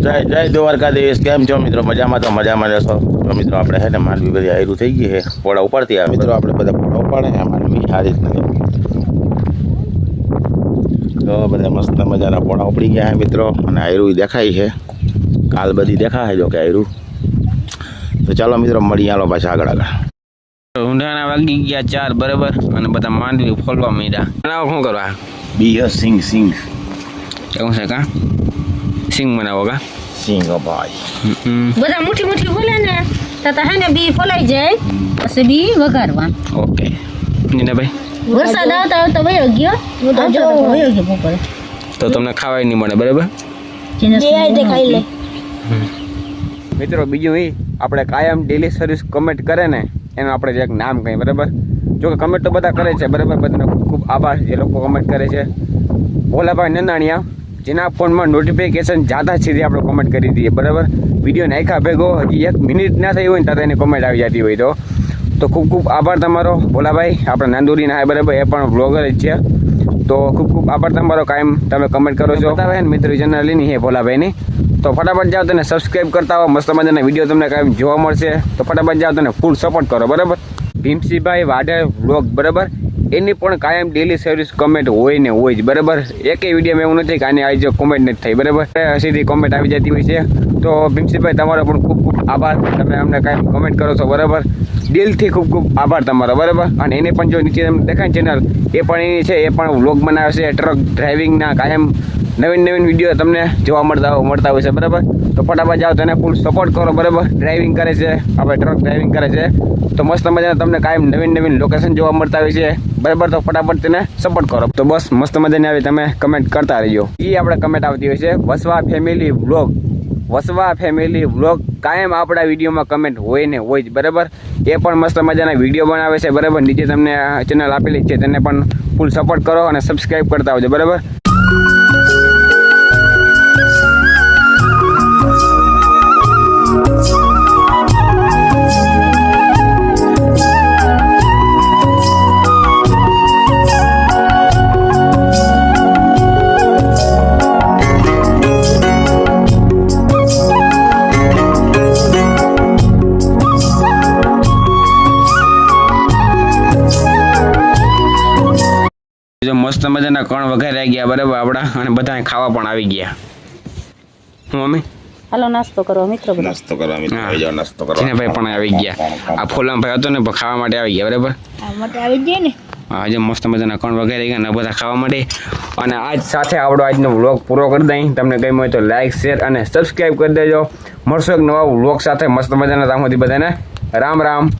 જય દ્વારકાધીશ. કેમ છો મિત્રો? મજામાં તો મજામાં જશો તો મિત્રો આપણે છે ને માંડવી બધી આયરું થઈ ગઈ છે પોળા ઉપરથી આ મિત્રો આપણે બધા પોળા ઉપાડે માંડવી આ રીતના તો બધા મસ્ત મજાના પોળા ઉપડી ગયા છે મિત્રો અને આયરું દેખાય છે કાલ બધી દેખાય જો કે આયરું. તો ચાલો મિત્રો મળી આલો પાછા આગળ ઊંડાના વાગી ગયા 4 બરાબર અને બધા માંડવી ફોલવા માંડ્યા. બનાવો શું કરવા? બી સિંગ સિંગ એવું છે કા? સિંગ બનાવો કા? સિંગ ભાઈ બધા મુઠ્ઠી મુઠ્ઠી ફોલે ને તો હે ને બી ફોલાઈ જાય પછી બી વઘારવા. ઓકે નીનાભાઈ વરસાદ આવતા આવતા વયો ગયો બપોરે તો તમને ખાવાય નહીં મળે બરાબર. ખાઈ લે મિત્રો બીજું એ આપણે કાયમ ડેલી સર્વિસ કમેન્ટ કરે ને એનું આપણે એક નામ કહીએ બરાબર. જો કે કમેન્ટ તો બધા કરે છે બરાબર, બધાનો ખૂબ ખૂબ આભાર જે લોકો કમેન્ટ કરે છે. ભોલાભાઈ નંદાણીયા જેના ફોનમાં નોટિફિકેશન જાતા સીધી આપણે કોમેન્ટ કરી દઈએ બરાબર. વિડીયો નાખ્યા ભેગો હજી 1 મિનિટ ના થઈ હોય ને ત્યારે એની કોમેન્ટ આવી જતી હોય તો ખૂબ ખૂબ આભાર તમારો ભોલાભાઈ. આપણે નાંદોરીના હે બરાબર, એ પણ બ્લોગર જ છે. તો ખૂબ ખૂબ આભાર તમારો, કાયમ તમે કમેન્ટ કરો છો. બતાવે ને મિત્રો ચેનલની હે ભોલાભાઈની. તો ફટાફટ જાઓ તને સબસ્ક્રાઈબ કરતા હો, મસ્ત મજાના વિડીયો તમને કાયમ જોવા મળશે. તો ફટાફટ જાઓ તને ફૂલ સપોર્ટ કરો બરાબર. ભીમસિંહભાઈ વાઢેર બ્લોગ બરાબર, એની પણ કાયમ ડેલી સર્વિસ કમેન્ટ હોય ને હોય જ બરાબર. એકેય વિડીયોમાં એવું નથી કે આને આજે કોમેન્ટ નથી થઈ બરાબર, સીધી કોમેન્ટ આવી જતી હોય છે. તો ભીમસિંહભાઈ તમારો પણ ખૂબ ખૂબ આભાર, તમે અમને કાયમ કમેન્ટ કરો છો બરાબર. દિલથી ખૂબ ખૂબ આભાર તમારો બરાબર. અને એને પણ જો નીચે તમને દેખાય ચેનલ એ પણ એની છે, એ પણ વ્લોગ બનાવે છે ટ્રક ડ્રાઇવિંગના, કાયમ નવીન વિડીયો તમને જોવા મળતા હોય છે બરાબર. તો ફટાફટ જાઓ તેને ફૂલ સપોર્ટ કરો બરાબર. ડ્રાઇવિંગ કરે છે આપણે, ટ્રક ડ્રાઇવિંગ કરે છે તો મસ્ત મજાના તમને કાયમ નવીન લોકેશન જોવા મળતા હોય છે બરાબર. તો ફટાફટ તેને સપોર્ટ કરો. તો બસ મસ્ત મજાની આવી તમે કમેન્ટ કરતા રહીજો. એ આપણે કમેન્ટ આવતી હોય છે વસવા ફેમિલી વ્લોગ કાયમ આપણા વિડીયોમાં કમેન્ટ હોય ને હોય જ બરાબર. એ પણ મસ્ત મજાના વિડીયો બનાવે છે બરાબર. નીચે તમને ચેનલ આપેલી છે તેને પણ ફૂલ સપોર્ટ કરો અને સબસ્ક્રાઈબ કરતા આવજો બરાબર. મસ્ત મજાના કણ વઘારી ગયા બરાબર આપણા, અને બધા ખાવા પણ આવી ગયા. હું મમ્મી હાલો નાસ્તો કરો મિત્રો, નાસ્તો કરવા મિત્રો આવી જાઓ, નાસ્તો કરવા. જીનાભાઈ પણ આવી ગયા. આ ફોલામભાઈ હતો ને ખાવા માટે આવી ગયા બરાબર. આવી જાય ને આજે મસ્ત મજાના કણ વઘારી ગયા ને બધા ખાવા માટે. અને આજ સાથે આપણો આજનો વ્લોગ પૂરો કરી દઈ. તમને ગમ્યો હોય તો લાઈક શેર અને સબસ્ક્રાઈબ કરી દેજો. મળશો એક નવા વ્લોગ સાથે મસ્ત મજાના. ત્યાં સુધી બધાને રામ રામ.